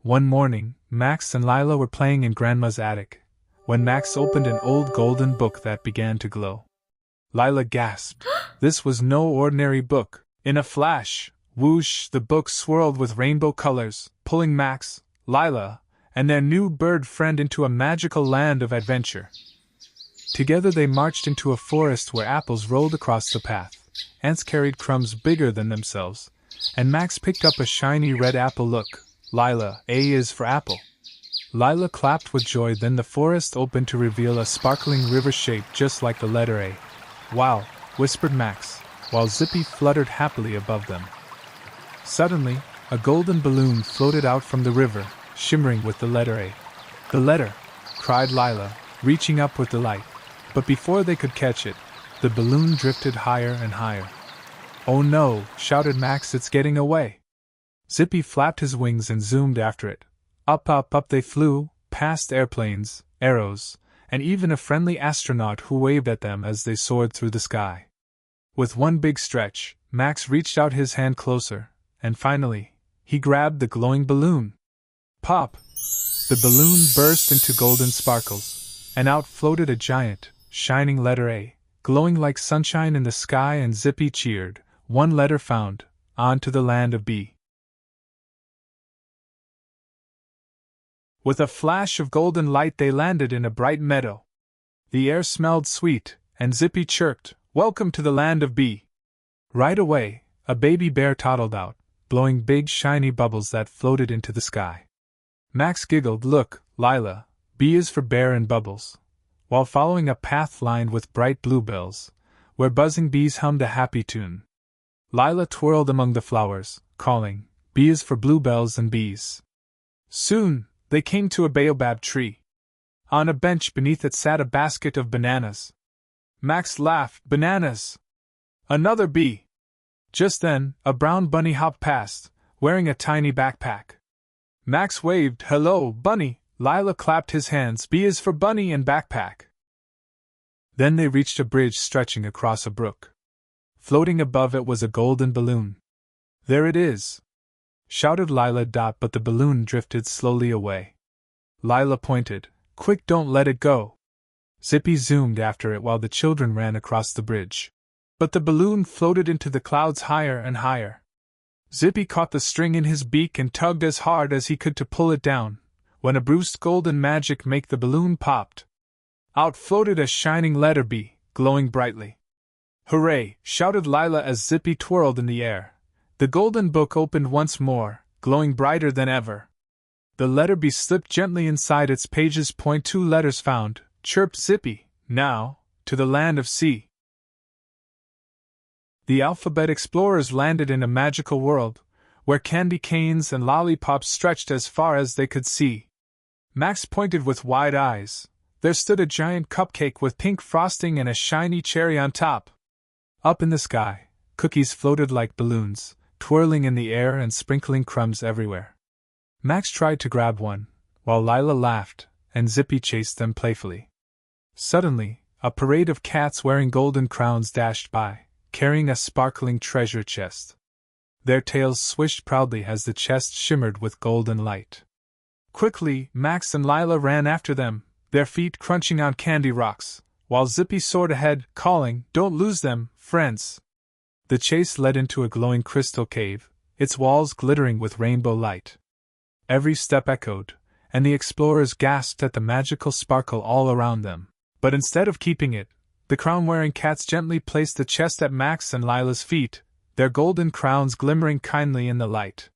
One morning, Max and Lila were playing in Grandma's attic, when Max opened an old golden book that began to glow. Lila gasped. This was no ordinary book. In a flash, whoosh, the book swirled with rainbow colors, pulling Max, Lila, and their new bird friend into a magical land of adventure. Together they marched into a forest where apples rolled across the path, ants carried crumbs bigger than themselves, and Max picked up a shiny red apple. Look, Lila, A is for apple. Lila clapped with joy. Then the forest opened to reveal a sparkling river shaped just like the letter A. Wow, whispered Max, while Zippy fluttered happily above them. Suddenly, a golden balloon floated out from the river, shimmering with the letter A. The letter! Cried Lila, reaching up with delight. But before they could catch it, the balloon drifted higher and higher. Oh no, shouted Max, it's getting away. Zippy flapped his wings and zoomed after it. Up, up, up they flew, past airplanes, arrows, and even a friendly astronaut who waved at them as they soared through the sky. With one big stretch, Max reached out his hand closer, and finally, he grabbed the glowing balloon. Pop! The balloon burst into golden sparkles, and out floated a giant, shining letter A, glowing like sunshine in the sky, and Zippy cheered. One letter found, on to the land of B. With a flash of golden light they landed in a bright meadow. The air smelled sweet, and Zippy chirped, "Welcome to the land of B." Right away, a baby bear toddled out, blowing big shiny bubbles that floated into the sky. Max giggled. Look, Lila, B is for bear and bubbles, while following a path lined with bright bluebells, where buzzing bees hummed a happy tune. Lila twirled among the flowers, calling, B is for bluebells and bees. Soon, they came to a baobab tree. On a bench beneath it sat a basket of bananas. Max laughed. Bananas! Another bee! Just then, a brown bunny hopped past, wearing a tiny backpack. Max waved. Hello, bunny! Lila clapped his hands. B is for bunny and backpack. Then they reached a bridge stretching across a brook. Floating above it was a golden balloon. There it is! Shouted Lila. But the balloon drifted slowly away. Lila pointed. Quick, don't let it go. Zippy zoomed after it while the children ran across the bridge. But the balloon floated into the clouds higher and higher. Zippy caught the string in his beak and tugged as hard as he could to pull it down, when a bruised golden magic make the balloon popped. Out floated a shining letter B, glowing brightly. Hooray! Shouted Lila as Zippy twirled in the air. The golden book opened once more, glowing brighter than ever. The letter B slipped gently inside its pages. Two letters found, chirped Zippy. Now, to the land of C. The alphabet explorers landed in a magical world, where candy canes and lollipops stretched as far as they could see. Max pointed with wide eyes. There stood a giant cupcake with pink frosting and a shiny cherry on top. Up in the sky, cookies floated like balloons, twirling in the air and sprinkling crumbs everywhere. Max tried to grab one, while Lila laughed, and Zippy chased them playfully. Suddenly, a parade of cats wearing golden crowns dashed by, carrying a sparkling treasure chest. Their tails swished proudly as the chest shimmered with golden light. Quickly, Max and Lila ran after them, their feet crunching on candy rocks, while Zippy soared ahead, calling, "Don't lose them, friends!" The chase led into a glowing crystal cave, its walls glittering with rainbow light. Every step echoed, and the explorers gasped at the magical sparkle all around them. But instead of keeping it, the crown-wearing cats gently placed the chest at Max and Lila's feet, their golden crowns glimmering kindly in the light.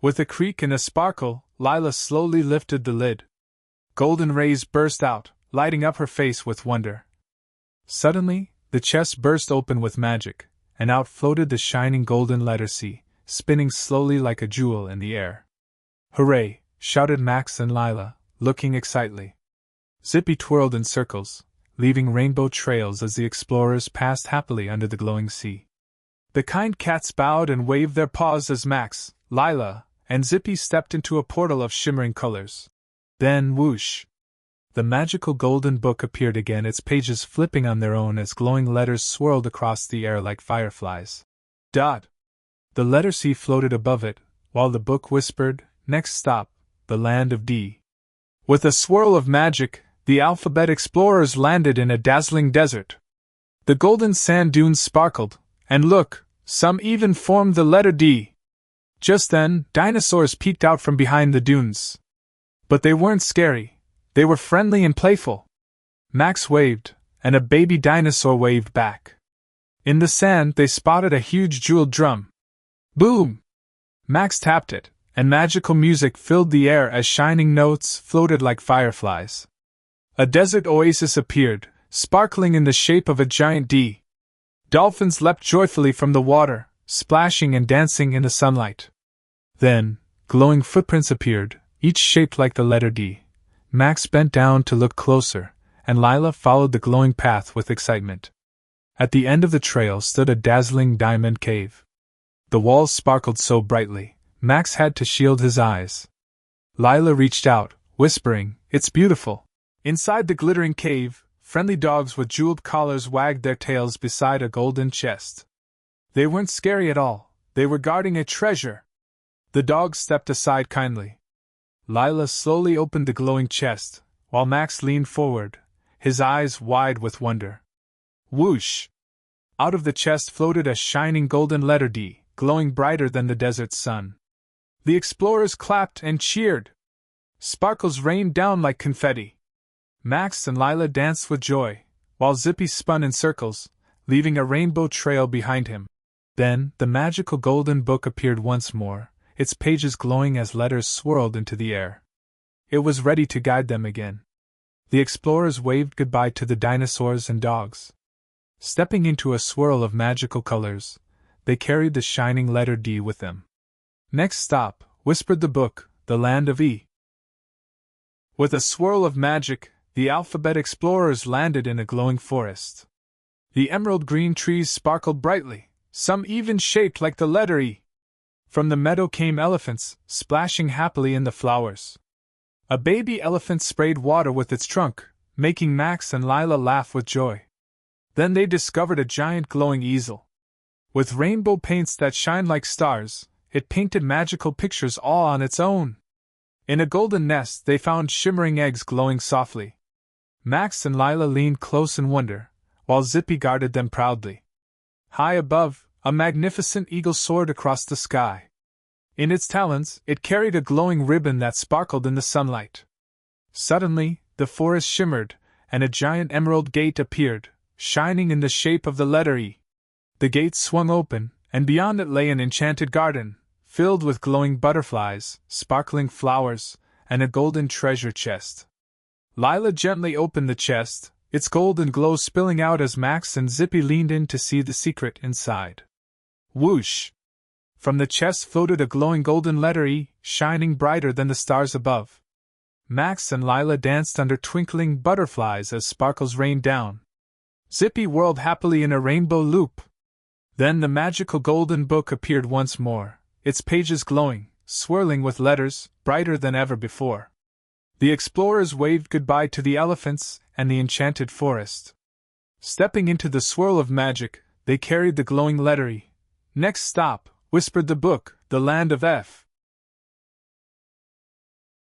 With a creak and a sparkle, Lila slowly lifted the lid. Golden rays burst out, lighting up her face with wonder. Suddenly, the chest burst open with magic, and out floated the shining golden letter C, spinning slowly like a jewel in the air. Hooray! Shouted Max and Lila, looking excitedly. Zippy twirled in circles, leaving rainbow trails as the explorers passed happily under the glowing sea. The kind cats bowed and waved their paws as Max, Lila, and Zippy stepped into a portal of shimmering colors. Then, whoosh! The magical golden book appeared again, its pages flipping on their own as glowing letters swirled across the air like fireflies. Dot! The letter C floated above it, while the book whispered, "Next stop, the land of D. With a swirl of magic, the alphabet explorers landed in a dazzling desert. The golden sand dunes sparkled, and look, some even formed the letter D. Just then, dinosaurs peeked out from behind the dunes. But they weren't scary, they were friendly and playful. Max waved, and a baby dinosaur waved back. In the sand, they spotted a huge jeweled drum. Boom! Max tapped it, and magical music filled the air as shining notes floated like fireflies. A desert oasis appeared, sparkling in the shape of a giant D. Dolphins leapt joyfully from the water, splashing and dancing in the sunlight. Then, glowing footprints appeared, each shaped like the letter D. Max bent down to look closer, and Lila followed the glowing path with excitement. At the end of the trail stood a dazzling diamond cave. The walls sparkled so brightly, Max had to shield his eyes. Lila reached out, whispering, "It's beautiful." Inside the glittering cave, friendly dogs with jeweled collars wagged their tails beside a golden chest. They weren't scary at all, they were guarding a treasure. The dogs stepped aside kindly. Lila slowly opened the glowing chest, while Max leaned forward, his eyes wide with wonder. Whoosh! Out of the chest floated a shining golden letter D, glowing brighter than the desert sun. The explorers clapped and cheered. Sparkles rained down like confetti. Max and Lila danced with joy, while Zippy spun in circles, leaving a rainbow trail behind him. Then, the magical golden book appeared once more, its pages glowing as letters swirled into the air. It was ready to guide them again. The explorers waved goodbye to the dinosaurs and dogs. Stepping into a swirl of magical colors, they carried the shining letter D with them. "Next stop," whispered the book, "the land of E." With a swirl of magic, the alphabet explorers landed in a glowing forest. The emerald green trees sparkled brightly, some even shaped like the letter E. From the meadow came elephants, splashing happily in the flowers. A baby elephant sprayed water with its trunk, making Max and Lila laugh with joy. Then they discovered a giant glowing easel. With rainbow paints that shine like stars, it painted magical pictures all on its own. In a golden nest they found shimmering eggs glowing softly. Max and Lila leaned close in wonder, while Zippy guarded them proudly. High above, a magnificent eagle soared across the sky. In its talons, it carried a glowing ribbon that sparkled in the sunlight. Suddenly, the forest shimmered, and a giant emerald gate appeared, shining in the shape of the letter E. The gate swung open, and beyond it lay an enchanted garden, filled with glowing butterflies, sparkling flowers, and a golden treasure chest. Lila gently opened the chest, its golden glow spilling out as Max and Zippy leaned in to see the secret inside. Whoosh! From the chest floated a glowing golden letter E, shining brighter than the stars above. Max and Lila danced under twinkling butterflies as sparkles rained down. Zippy whirled happily in a rainbow loop. Then the magical golden book appeared once more, its pages glowing, swirling with letters, brighter than ever before. The explorers waved goodbye to the elephants and the enchanted forest. Stepping into the swirl of magic, they carried the glowing letter E. "Next stop," whispered the book, "the land of F."